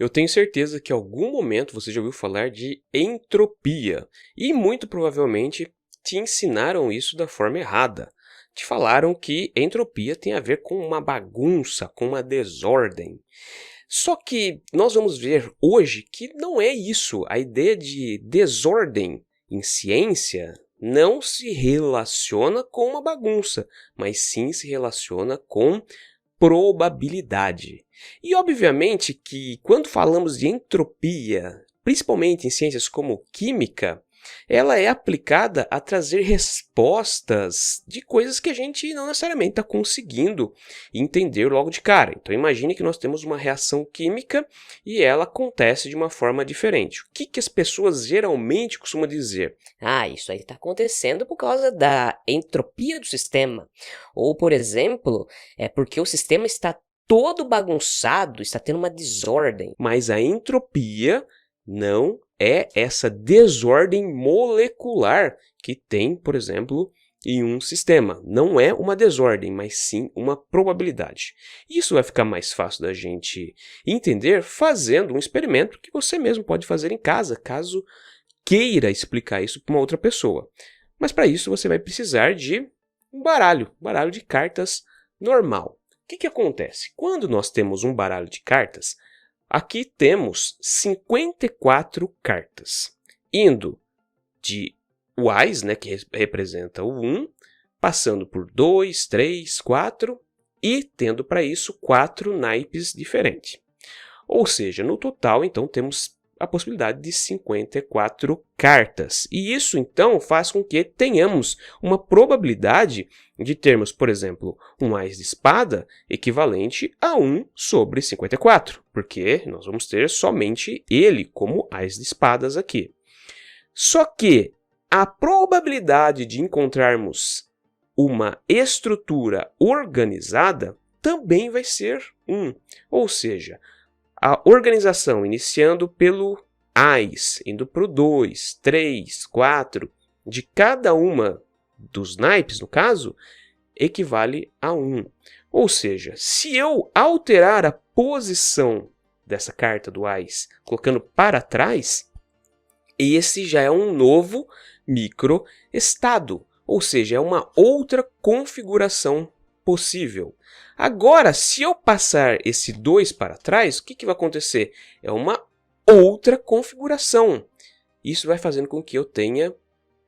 Eu tenho certeza que em algum momento você já ouviu falar de entropia e muito provavelmente te ensinaram isso da forma errada. Te falaram que entropia tem a ver com uma bagunça, com uma desordem. Só que nós vamos ver hoje que não é isso. A ideia de desordem em ciência não se relaciona com uma bagunça, mas sim se relaciona com probabilidade. E obviamente que quando falamos de entropia, principalmente em ciências como química, ela é aplicada a trazer respostas de coisas que a gente não necessariamente está conseguindo entender logo de cara. Então imagine que nós temos uma reação química e ela acontece de uma forma diferente. O que as pessoas geralmente costumam dizer? Ah, isso aí está acontecendo por causa da entropia do sistema. Ou, por exemplo, é porque o sistema está todo bagunçado, está tendo uma desordem. Mas a entropia não é essa desordem molecular que tem, por exemplo, em um sistema. Não é uma desordem, mas sim uma probabilidade. Isso vai ficar mais fácil da gente entender fazendo um experimento que você mesmo pode fazer em casa, caso queira explicar isso para uma outra pessoa. Mas para isso você vai precisar de um baralho de cartas normal. O que acontece? Quando nós temos um baralho de cartas, aqui temos 54 cartas, indo de Ys, né, que representa o 1, passando por 2, 3, 4 e tendo para isso 4 naipes diferentes. Ou seja, no total, então, temos a possibilidade de 54 cartas. E isso, então, faz com que tenhamos uma probabilidade de termos, por exemplo, um Ás de espada equivalente a 1 sobre 54, porque nós vamos ter somente ele como Ás de espadas aqui. Só que a probabilidade de encontrarmos uma estrutura organizada também vai ser 1. Ou seja, a organização iniciando pelo Ás, indo para o 2, 3, 4, de cada uma dos naipes, no caso, equivale a 1. Ou seja, se eu alterar a posição dessa carta do Ás, colocando para trás, esse já é um novo microestado, ou seja, é uma outra configuração possível. Agora, se eu passar esse 2 para trás, o que vai acontecer? É uma outra configuração. Isso vai fazendo com que eu tenha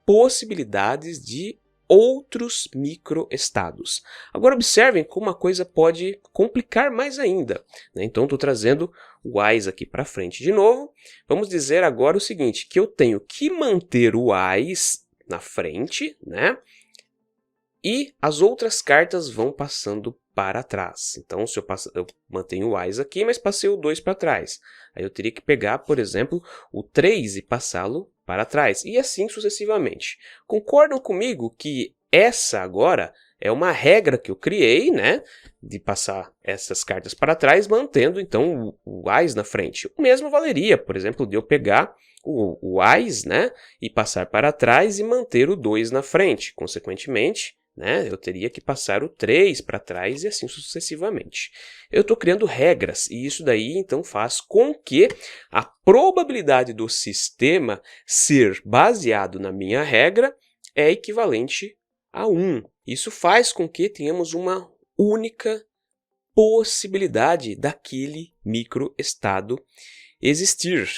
possibilidades de outros microestados. Agora observem como a coisa pode complicar mais ainda, né? Então estou trazendo o Ás aqui para frente de novo. Vamos dizer agora o seguinte, que eu tenho que manter o Ás na frente, né? E as outras cartas vão passando para trás. Então, se eu mantenho o Ás aqui, mas passei o 2 para trás. Aí eu teria que pegar, por exemplo, o 3 e passá-lo para trás. E assim sucessivamente. Concordam comigo que essa agora é uma regra que eu criei, né? De passar essas cartas para trás, mantendo então o Ás na frente. O mesmo valeria, por exemplo, de eu pegar o Ás, né? E passar para trás e manter o 2 na frente. Consequentemente, né, eu teria que passar o 3 para trás e assim sucessivamente. Eu estou criando regras e isso daí então faz com que a probabilidade do sistema ser baseado na minha regra é equivalente a 1. Isso faz com que tenhamos uma única possibilidade daquele microestado existir.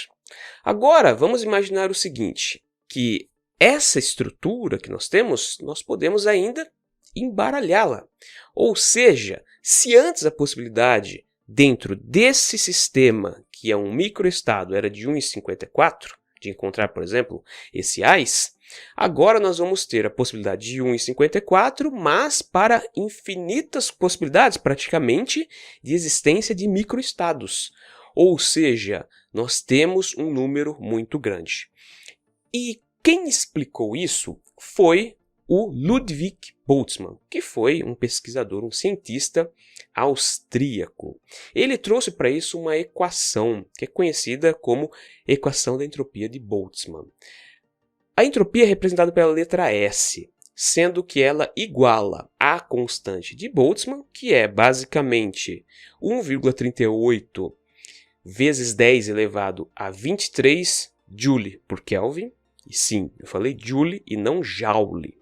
Agora, vamos imaginar o seguinte, que essa estrutura que nós temos, nós podemos ainda embaralhá-la. Ou seja, se antes a possibilidade dentro desse sistema, que é um microestado, era de 1,54, de encontrar, por exemplo, esse Ás, agora nós vamos ter a possibilidade de 1,54, mas para infinitas possibilidades, praticamente, de existência de microestados. Ou seja, nós temos um número muito grande. E quem explicou isso foi o Ludwig Boltzmann, que foi um pesquisador, um cientista austríaco. Ele trouxe para isso uma equação, que é conhecida como equação da entropia de Boltzmann. A entropia é representada pela letra S, sendo que ela iguala a constante de Boltzmann, que é basicamente 1,38 vezes 10 elevado a 23 Joule por Kelvin. E sim, eu falei Joule e não Joule.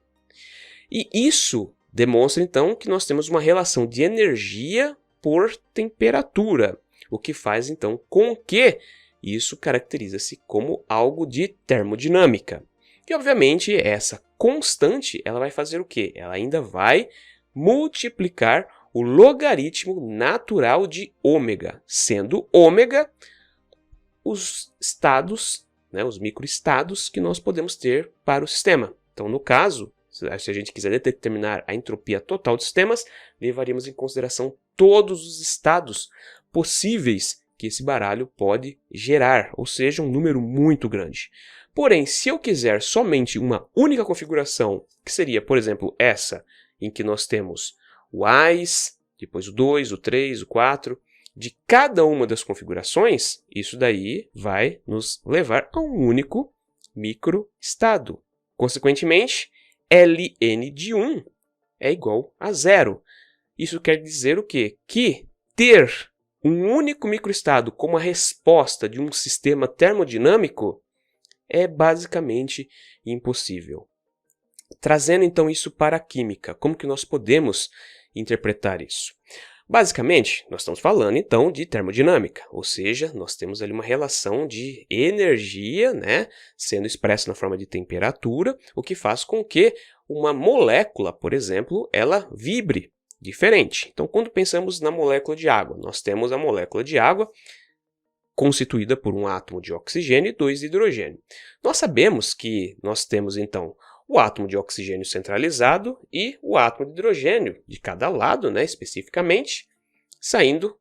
E isso demonstra então que nós temos uma relação de energia por temperatura, o que faz então com que isso caracteriza-se como algo de termodinâmica. E obviamente essa constante ela vai fazer o quê? Ela ainda vai multiplicar o logaritmo natural de ômega, sendo ômega os estados, né, os microestados que nós podemos ter para o sistema. Então, no caso, se a gente quiser determinar a entropia total dos sistemas, levaríamos em consideração todos os estados possíveis que esse baralho pode gerar, ou seja, um número muito grande. Porém, se eu quiser somente uma única configuração, que seria, por exemplo, essa, em que nós temos o AIS, depois o 2, o 3, o 4, de cada uma das configurações, isso daí vai nos levar a um único microestado. Consequentemente, ln de 1 é igual a 0. Isso quer dizer o quê? Que ter um único microestado como a resposta de um sistema termodinâmico é basicamente impossível. Trazendo então isso para a química, como que nós podemos interpretar isso? Basicamente, nós estamos falando então de termodinâmica, ou seja, nós temos ali uma relação de energia, né, sendo expressa na forma de temperatura, o que faz com que uma molécula, por exemplo, ela vibre diferente. Então, quando pensamos na molécula de água, nós temos a molécula de água constituída por um átomo de oxigênio e 2 de hidrogênio. Nós sabemos que nós temos então o átomo de oxigênio centralizado e o átomo de hidrogênio de cada lado, né, especificamente, saindo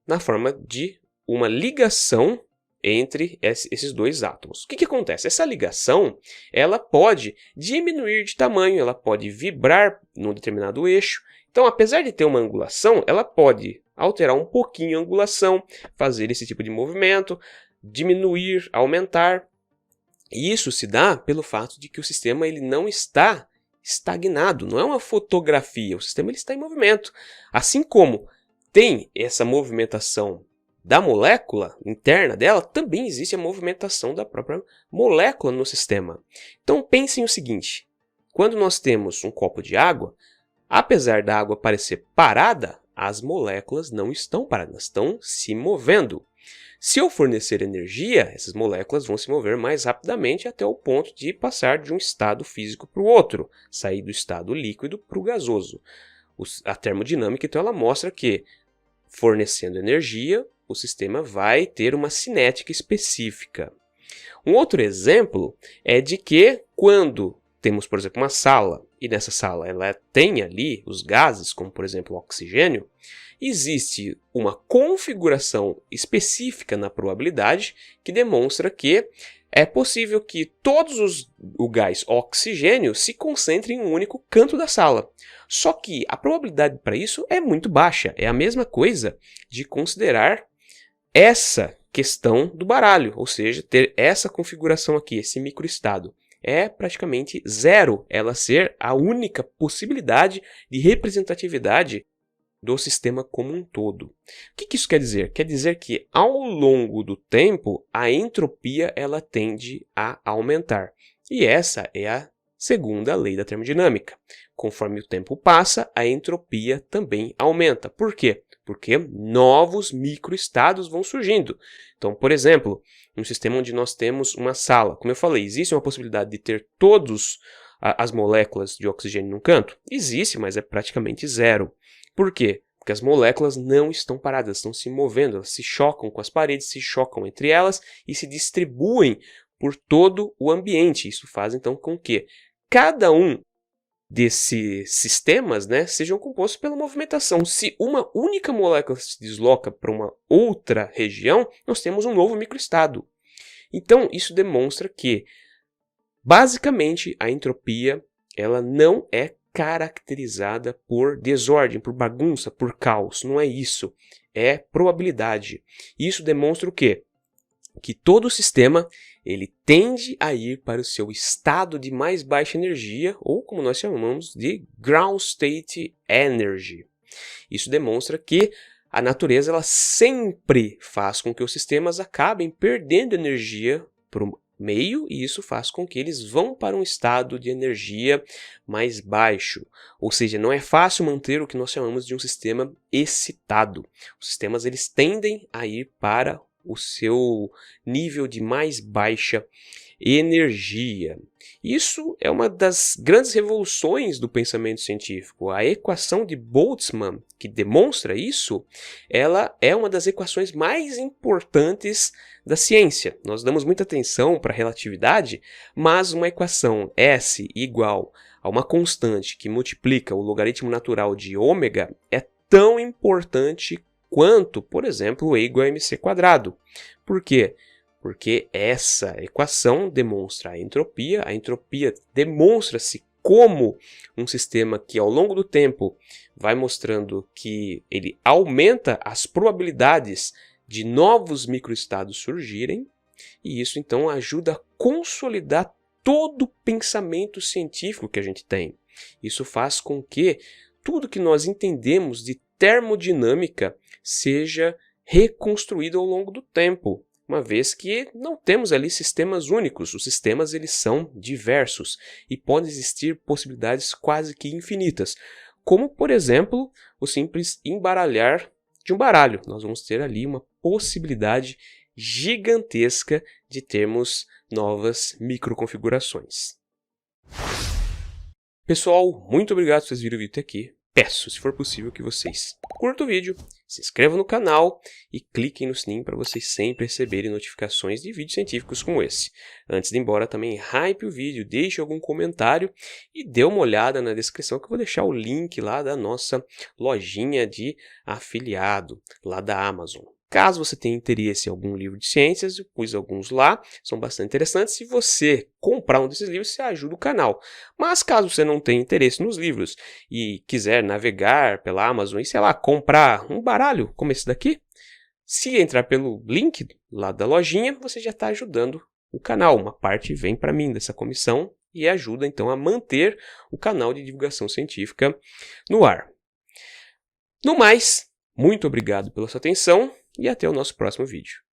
na forma de uma ligação entre esses dois átomos. O que acontece? Essa ligação ela pode diminuir de tamanho, ela pode vibrar num determinado eixo. Então, apesar de ter uma angulação, ela pode alterar um pouquinho a angulação, fazer esse tipo de movimento, diminuir, aumentar. E isso se dá pelo fato de que o sistema ele não está estagnado, não é uma fotografia, o sistema ele está em movimento. Assim como tem essa movimentação da molécula interna dela, também existe a movimentação da própria molécula no sistema. Então pensem o seguinte, quando nós temos um copo de água, apesar da água parecer parada, as moléculas não estão paradas, estão se movendo. Se eu fornecer energia, essas moléculas vão se mover mais rapidamente até o ponto de passar de um estado físico para o outro, sair do estado líquido para o gasoso. A termodinâmica, então, ela mostra que, fornecendo energia, o sistema vai ter uma cinética específica. Um outro exemplo é de que, quando temos, por exemplo, uma sala, e nessa sala ela tem ali os gases, como por exemplo o oxigênio, existe uma configuração específica na probabilidade que demonstra que é possível que o gás oxigênio se concentre em um único canto da sala. Só que a probabilidade para isso é muito baixa. É a mesma coisa de considerar essa questão do baralho, ou seja, ter essa configuração aqui, esse microestado. É praticamente zero ela ser a única possibilidade de representatividade do sistema como um todo. O que isso quer dizer? Quer dizer que ao longo do tempo a entropia ela tende a aumentar. E essa é a segunda lei da termodinâmica. Conforme o tempo passa, a entropia também aumenta. Por quê? Porque novos microestados vão surgindo. Então, por exemplo, um sistema onde nós temos uma sala, como eu falei, existe uma possibilidade de ter todas as moléculas de oxigênio num canto? Existe, mas é praticamente zero. Por quê? Porque as moléculas não estão paradas, estão se movendo, elas se chocam com as paredes, se chocam entre elas e se distribuem por todo o ambiente. Isso faz então com que cada um desses sistemas, né, sejam compostos pela movimentação. Se uma única molécula se desloca para uma outra região, nós temos um novo microestado. Então, isso demonstra que, basicamente, a entropia ela não é caracterizada por desordem, por bagunça, por caos. Não é isso. É probabilidade. Isso demonstra o quê? Que todo sistema ele tende a ir para o seu estado de mais baixa energia, ou como nós chamamos de ground state energy. Isso demonstra que A natureza ela sempre faz com que os sistemas acabem perdendo energia para o meio e isso faz com que eles vão para um estado de energia mais baixo. Ou seja, não é fácil manter o que nós chamamos de um sistema excitado. Os sistemas eles tendem a ir para o seu nível de mais baixa energia. Isso é uma das grandes revoluções do pensamento científico. A equação de Boltzmann, que demonstra isso, ela é uma das equações mais importantes da ciência. Nós damos muita atenção para a relatividade, mas uma equação S igual a uma constante que multiplica o logaritmo natural de ômega é tão importante quanto, por exemplo, E igual a mc². Por quê? Porque essa equação demonstra a entropia demonstra-se como um sistema que ao longo do tempo vai mostrando que ele aumenta as probabilidades de novos microestados surgirem, e isso então ajuda a consolidar todo o pensamento científico que a gente tem. Isso faz com que tudo que nós entendemos de termodinâmica seja reconstruído ao longo do tempo. Uma vez que não temos ali sistemas únicos, os sistemas eles são diversos e podem existir possibilidades quase que infinitas, como por exemplo o simples embaralhar de um baralho. Nós vamos ter ali uma possibilidade gigantesca de termos novas microconfigurações. Pessoal, muito obrigado por vocês virem o vídeo até aqui. Peço, se for possível, que vocês curtam o vídeo, se inscrevam no canal e cliquem no sininho para vocês sempre receberem notificações de vídeos científicos como esse. Antes de ir embora, também hype o vídeo, deixe algum comentário e dê uma olhada na descrição que eu vou deixar o link lá da nossa lojinha de afiliado, lá da Amazon. Caso você tenha interesse em algum livro de ciências, eu pus alguns lá, são bastante interessantes. Se você comprar um desses livros, você ajuda o canal. Mas caso você não tenha interesse nos livros e quiser navegar pela Amazon e, sei lá, comprar um baralho como esse daqui, se entrar pelo link lá da lojinha, você já está ajudando o canal. Uma parte vem para mim dessa comissão e ajuda então a manter o canal de divulgação científica no ar. No mais, muito obrigado pela sua atenção e até o nosso próximo vídeo.